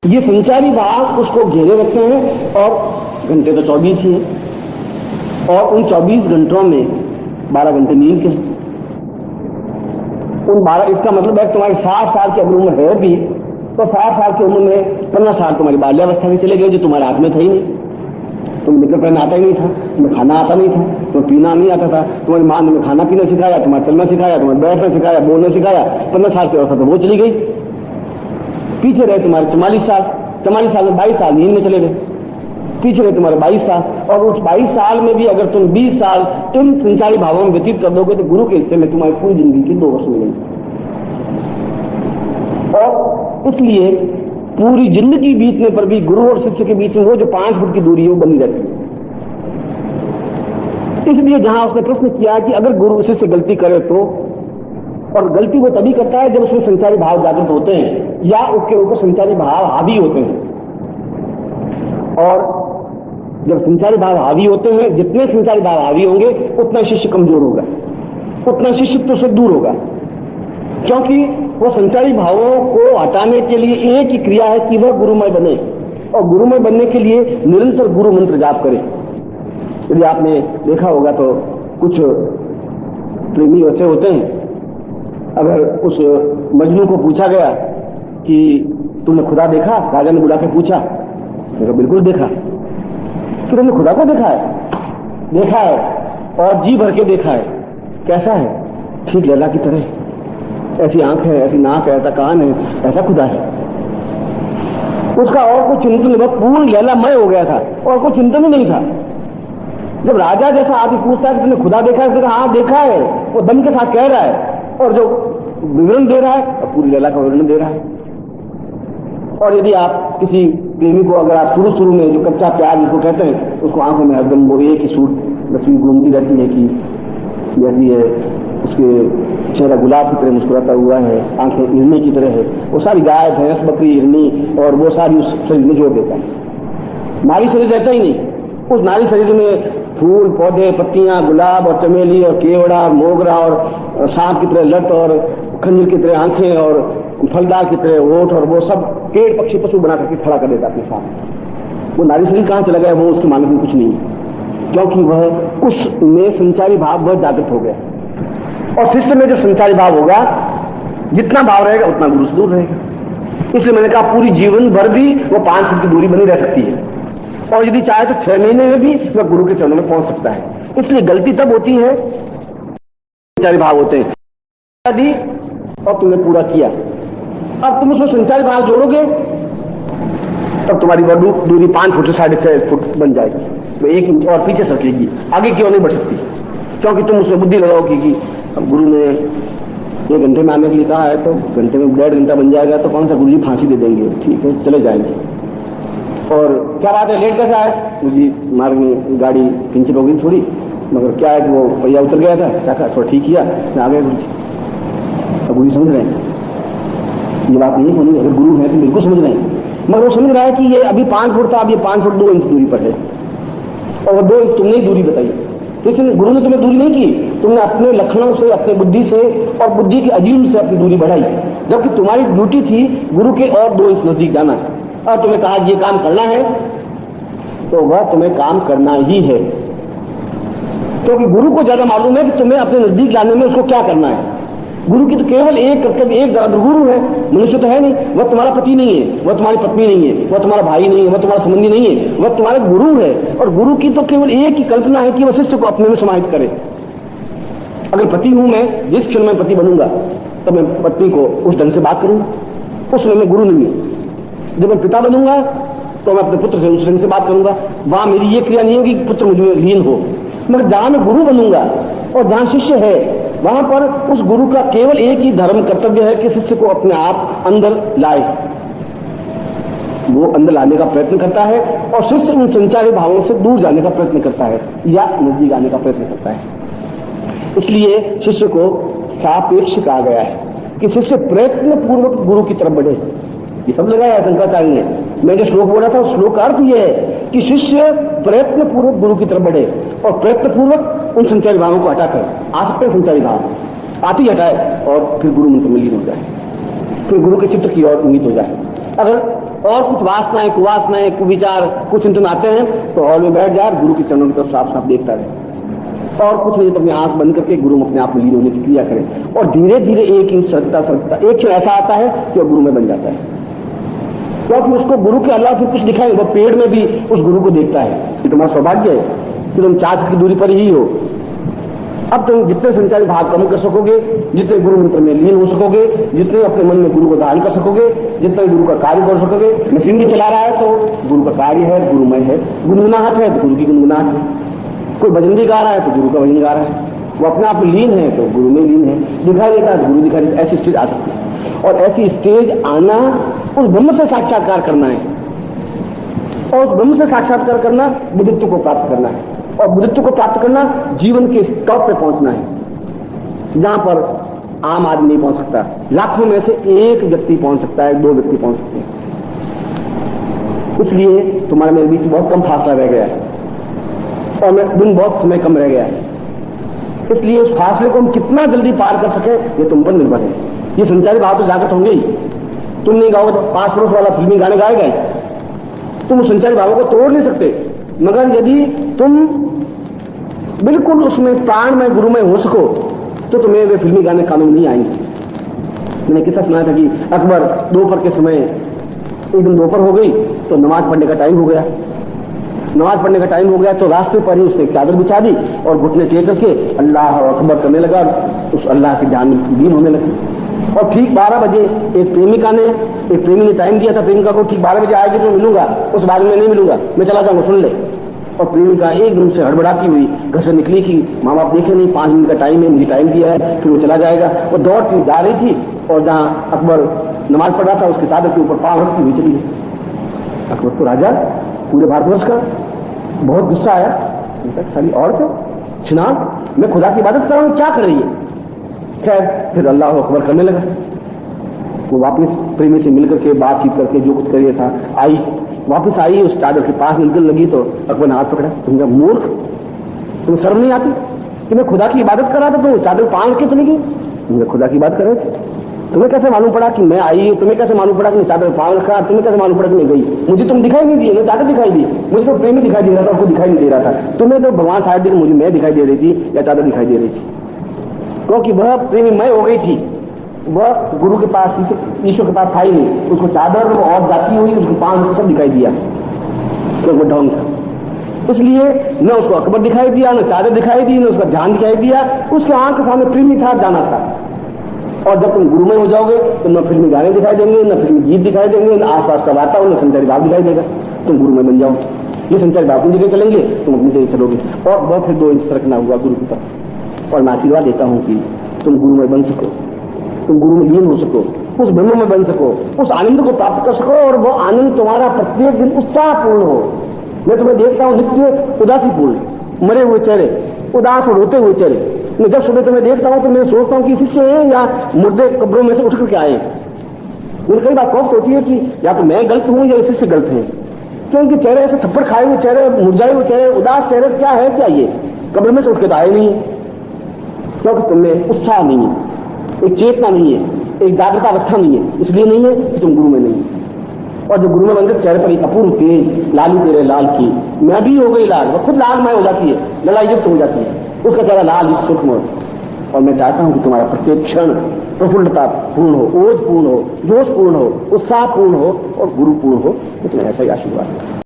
ये संचारी भाव उसको घेरे रखते हैं और घंटे तो 24 ही हैं और उन 24 घंटों में 12 घंटे नींद के। उन 12, इसका मतलब है तुम्हारी 60 साल की अगर उम्र है भी तो 60 साल की उम्र में 15 साल तुम्हारी बाल्यावस्था में चले गए जो तुम्हारे हाथ में था ही नहीं। तुम्हें निकल पहनना आता ही नहीं था, तुम्हें खाना आता नहीं था, तुम्हें पीना नहीं आता था, तुम्हारी माँ ने खाना पीना सिखाया, तुम्हें चलना सिखाया, तुम्हें बैठना सिखाया, बोलना सिखाया। 15 साल की अवस्था तो वो चली गई। पीछे रहे तुम्हारे 44 साल, 44 साल में 22 साल नींद में चले गए। पीछे रहे तुम्हारे 22 साल, और उस 22 साल में भी अगर तुम 20 साल इन संचारी भावों में व्यतीत कर दोगे तो गुरु के हिस्से में तुम्हारी पूरी जिंदगी की 2 वर्ष मिलेंगे। और इसलिए पूरी जिंदगी बीतने पर भी गुरु और शिष्य के बीच में वो जो 5 फुट की दूरी है वो बनी रहती है। इसलिए जहां उसने प्रश्न किया कि अगर गुरु शिष्य गलती करे तो, और गलती वो तभी करता है जब उसमें संचारी भाव जागृत होते हैं या उसके ऊपर संचारी भाव हावी होते हैं। और जब संचारी भाव हावी होते हैं, जितने संचारी भाव हावी होंगे उतना शिष्य कमजोर होगा, उतना शिष्यत्व से दूर होगा, क्योंकि वो संचारी भावों को हटाने के लिए एक ही क्रिया है कि वह गुरुमय बने, और गुरुमय बनने के लिए निरंतर गुरु मंत्र जाप करे। यदि आपने देखा होगा तो कुछ प्रेमी ऐसे होते हैं, अगर उस मजनू को पूछा गया कि तुमने खुदा देखा, राजा ने बुला के पूछा, तो बिल्कुल देखा। तो तुमने खुदा को देखा है? देखा है, और जी भर के देखा है। कैसा है? ठीक लैला की तरह, ऐसी आंख है, ऐसी नाक है, ऐसा कान है, ऐसा खुदा है। उसका और कोई चिंतन नहीं, पूर्ण लैलामय हो गया था और कोई चिंतन ही नहीं था। जब राजा जैसा आदमी पूछता है कि तुमने खुदा देखा है, तो हाँ देखा है, वो दम के साथ कह रहा है, और जो विवरण दे रहा है और पूरी लैला का विवरण दे रहा है। और यदि आप किसी प्रेमी को अगर आप शुरू में जो कच्चा प्यार जिसको कहते हैं, उसको आंखों में एकदम वो एक ही सूट तस्वीर घूमती रहती है कि जैसी है, उसके चेहरा गुलाब की तरह मुस्कुराता हुआ है, आंखें हिरनी की तरह है, वो सारी गाय भैंस बकरी हिरनी और वो सारी उस शरीर में जोड़ देता है। नारी शरीर रहता ही नहीं। उस नारी शरीर में फूल पौधे पत्तियां गुलाब और चमेली और केवड़ा और मोगरा और सांप की तरह लट और खंजर की तरह आंखें और फलदार की तरह ओठ, और वो सब पेड़ पक्षी पशु बना करके खड़ा कर देता अपने साथ। वो नारी शरीर कहां चला गया, वो उसके मानस में कुछ नहीं है, क्योंकि वह उसमें संचारी भाव बहुत जागृत हो गया। और शिष्य में जब संचारी भाव होगा, जितना भाव रहेगा उतना गुरु से दूर रहेगा। इसलिए मैंने कहा पूरी जीवन भर भी वो 5 फुट की दूरी बनी रह सकती है, और यदि चाहे तो 6 महीने में भी वह गुरु के चरणों में पहुंच सकता है। इसलिए गलती तब होती है संचारी भाव होते हैं यदि, और तुमने पूरा किया, अब तुम उसमें संचारी भाव जोड़ोगे तब तुम्हारी दूरी 5 फुट से 6.5 फुट बन जाएगी, तो 1 इंच और पीछे सकेगी, आगे क्यों नहीं बढ़ सकती, क्योंकि तुम उसमें बुद्धि लगाओगी कि अब गुरु ने 1 घंटे में आने के लिए कहा है तो घंटे में 1.5 घंटा बन जाएगा, तो कौन सा गुरु जी फांसी दे देंगे, ठीक है चले जाएंगे। और क्या बात है, लेट कैसा है गुरु जी, मार्ग में गाड़ी पिंचर हो गई थोड़ी, मगर क्या है कि वो पहिया उतर गया था, चाका थोड़ा ठीक किया, आ गए गुरु जी। अब गुरु समझ रहे हैं ये बात नहीं होनी, अगर गुरु है तो बिल्कुल समझ रहे हैं, मगर वो समझ रहा है कि ये अभी 5 फुट था, अब ये 5 फुट 2 इंच दूरी पर है, और वो 2 इंच तुमने ही दूरी बताई। तो इसलिए गुरु ने तुम्हें दूरी नहीं की, तुमने अपने लक्षणों से, अपने बुद्धि से और बुद्धि के अजीम से अपनी दूरी बढ़ाई, जबकि तुम्हारी ड्यूटी थी गुरु के और 2 इंच नजदीक जाना, और तुम्हें कहा ये काम करना है तो वह तुम्हें काम करना ही है, क्योंकि गुरु को ज्यादा मालूम है कि तुम्हें अपने नजदीक लाने में उसको क्या करना है। गुरु की तो केवल एक कर्तव्य, एक गुरु है, मनुष्य तो है नहीं, वह तुम्हारा पति नहीं है, वह तुम्हारी पत्नी नहीं है, वह तुम्हारा भाई नहीं है, वह तुम्हारा संबंधी नहीं है, वह तुम्हारा गुरु है। और गुरु की तो केवल एक ही कल्पना है कि वह शिष्य को अपने में समाहित करे। अगर पति हूं मैं, जिस क्षण मैं पति बनूंगा तब मैं पत्नी को उस ढंग से बात करूंगा, उस समय मैं गुरु नहीं है। जब मैं पिता बनूंगा तो मैं अपने पुत्र से उस ढंग से बात करूंगा, वहां मेरी ये क्रिया नहीं होगी कि पुत्र मुझ में लीन हो। मगर जहां मैं गुरु बनूंगा और जहां शिष्य है, वहां पर उस गुरु का केवल एक ही धर्म कर्तव्य है कि शिष्य को अपने आप अंदर लाए। वो अंदर लाने का प्रयत्न करता है और शिष्य उन संचारी भावों से दूर जाने का प्रयत्न करता है या नजदीक आने का प्रयत्न करता है। इसलिए शिष्य को सापेक्ष कहा गया है कि शिष्य प्रयत्न पूर्वक गुरु की तरफ बढ़े। ये सब लगाया है शंकराचार्य ने। मैं जो श्लोक बोला था उस श्लोक का अर्थ यह है कि शिष्य प्रयत्न पूर्वक गुरु की तरफ बढ़े और प्रयत्न पूर्वक उन संचारी भावों को हटाकर आ सकते हैं संचारी भाव, आप ही हटाए और फिर गुरु मंत्र में लीन हो जाए, फिर गुरु के चित्र की ओर इंगित हो जाए। अगर और कुछ वासनाएं, कुवासनाएं, कुविचार, कुछ चिंतन आते हैं तो हॉल में बैठ जाए, गुरु की चरणों की तरफ साफ साफ देखता रहे और कुछ नहीं तो अपनी आंख बंद करके गुरु में अपने आप में लीन होने की क्रिया करे और धीरे धीरे एक इंच सरकता एक क्षण ऐसा आता है कि वो गुरु में बन जाता है। क्योंकि उसको गुरु के अलावा फिर कुछ दिखाई, वो पेड़ में भी उस गुरु को देखता है। कि तुम्हारा सौभाग्य है कि तुम 4 फीट की दूरी पर ही हो। अब तुम जितने संचारी भाव कम कर सकोगे, जितने गुरु मंत्र में लीन हो सकोगे, जितने अपने मन में गुरु को धारण कर सकोगे, जितने गुरु का कार्य कर सकोगे। मशीन भी चला रहा है तो गुरु का कार्य है, गुरुमय है। गुनगुनाहट है तो गुरु की गुनगुनाहट है। कोई भजन भी गा रहा है तो गुरु का भजन गा रहा है। वो अपने आप में लीन है तो गुरु में लीन है। दिखाई देता है तो गुरु दिखाई देता है। ऐसी स्टेज आ सकती है और ऐसी स्टेज आना उस ब्रह्म से साक्षात्कार करना है और उस ब्रह्म से साक्षात्कार करना बुद्धित्व को प्राप्त करना है और बुद्धित्व को प्राप्त करना जीवन के टॉप पे पहुंचना है जहां पर आम आदमी नहीं पहुंच सकता। लाखों में से एक व्यक्ति पहुंच सकता है, 2 व्यक्ति पहुंच सकते हैं। इसलिए तुम्हारे मेरे बीच बहुत कम फासला रह गया है और मैं दिन बहुत समय कम रह गया है। इसलिए उस फासले को हम कितना जल्दी पार कर सके ये तुम पर निर्भर है। ये संचारी भाव तो जागृत होंगे ही। तुम नहीं गाओगे तो पास पड़ोस वाला फिल्मी गाने गाएगा ही। तुम उस संचारी भावों को तोड़ नहीं सकते, मगर यदि तुम बिल्कुल उसमें प्राण में गुरु में हो सको तो तुम्हें वे फिल्मी गाने कानून नहीं आएंगे। मैंने किस्सा सुना था कि अकबर दोपहर के समय एक दिन दोपहर हो गई तो नमाज पढ़ने का टाइम हो गया। नमाज पढ़ने का टाइम हो गया तो रास्ते पर ही उसने एक चादर बिछा दी और घुटने टेक करके अल्लाह अकबर करने लगा। उस अल्लाह के ध्यान में लीन होने लगी और ठीक 12 बजे एक प्रेमी ने टाइम दिया था प्रेमिका को, ठीक 12 बजे आएगी तो मिलूंगा, उस बाद में नहीं मिलूंगा, मैं चला जाऊंगा, सुन ले। और प्रेमिका एकदम से हड़बड़ाती हुई घर से निकली कि माँ बाप देखे नहीं, 5 मिनट का टाइम है, मुझे टाइम दिया है, फिर वो चला जाएगा। वो दौड़ती जा रही थी और जहां अकबर नमाज पढ़ रहा था उसके चादर के ऊपर पांव रखती हुई चली गई। अकबर तो राजा पूरे भारतवर्ष का, बहुत गुस्सा आया। सारी औरत छिना, मैं खुदा की इबादत कर रहा हूं, क्या कर रही है? खैर फिर अल्लाह अकबर करने लगा। वो वापस प्रेमी से मिलकर के बातचीत करके जो कुछ करिए था आई, वापस आई, उस चादर के पास निकल लगी तो अकबर ने हाथ पकड़ा। तुम जब मूर्ख, तुम्हें शर्म नहीं आती कि मैं खुदा की इबादत कर रहा था तो चादर पांव के चली गई? मुझे खुदा की इबादत कर रहे थे, तुम्हें कैसे मालूम पड़ा कि मैं आई? तुम्हें कैसे मालूम पड़ा कि मैं चादर पांव रखा? तुम्हें कैसे मालूम पड़ा कि मैं गई? मुझे तुम दिखाई नहीं दिए, मैं चादर दिखाई दी, मुझे तो प्रेमी दिखाई दे रहा था, उसको दिखाई नहीं दे रहा था। तुम्हें तो भगवान शायद दिन मुझे मैं दिखाई दे रही थी या चादर दिखाई दे रही थी, क्योंकि वह प्रेमी मैं हो गई थी। वह गुरु के पास, ईश्वर के पास था ही नहीं। उसको चादर और जाती हुई उसको पांव सब दिखाई दिया तो वो ढोंग था। इसलिए न उसको अकबर दिखाई दिया, न चादर दिखाई दी, न उसका ध्यान दिखाई दिया। उसके आंख के सामने प्रेमी था, जाना था। और जब तुम गुरुमय हो जाओगे तो न फिल्मी गाने दिखाई देंगे, न फिल्मी गीत दिखाई देंगे, न आसपास का वातावरण, न संचारी भाव दिखाई देगा। तुम गुरुमय बन जाओ, ये संचारी भाव अपनी जगह चलेंगे, तुम अपनी जगह चलोगे और वह फिर 2 इंच सरकना हुआ गुरु की तरफ। और मैं आशीर्वाद देता हूं कि तुम गुरुमय बन सको, तुम गुरु में लीन हो सको, उस ब्रह्म में बन सको, उस आनंद को प्राप्त कर सको और वो आनंद तुम्हारा प्रत्येक दिन उत्साहपूर्ण हो। मैं तुम्हें देखता हूं नित्य उदासीपूर्ण, मरे हुए चेहरे, उदास और रोते हुए चेहरे। मैं जब सुबह तुम्हें देखता हूं तो मैं सोचता हूं कि शिष्य है या मुर्दे कब्रों में से उठ करके आए। मुझे कई बार खौफ होती है कि या तो मैं गलत हूं या शिष्य गलत है, क्योंकि चेहरे ऐसे थप्पड़ खाए हुए चेहरे, मुरझाए हुए चेहरे, उदास चेहरे, क्या है क्या ये? कब्र में से उठ के तो आए नहीं, क्योंकि तुम्हें उत्साह नहीं है, एक चेतना नहीं है, एक जागृता अवस्था नहीं है। इसलिए नहीं है कि तुम गुरु में नहीं है। और जब गुरु में बनकर चेहरे पर एक अपूर्व तेज लाली तेरे लाल की, मैं भी हो गई लाल, वो खुद लालमय हो जाती है, लड़ाई युक्त हो जाती है, उसका चेहरा लाल सूक्ष्म। और मैं चाहता हूं कि तुम्हारा प्रत्येक क्षण प्रफुल्लता पूर्ण हो, ओज पूर्ण हो, जोश पूर्ण हो, उत्साह पूर्ण हो और गुरु पूर्ण हो। तो तुम्हें ऐसा ही आशीर्वाद है।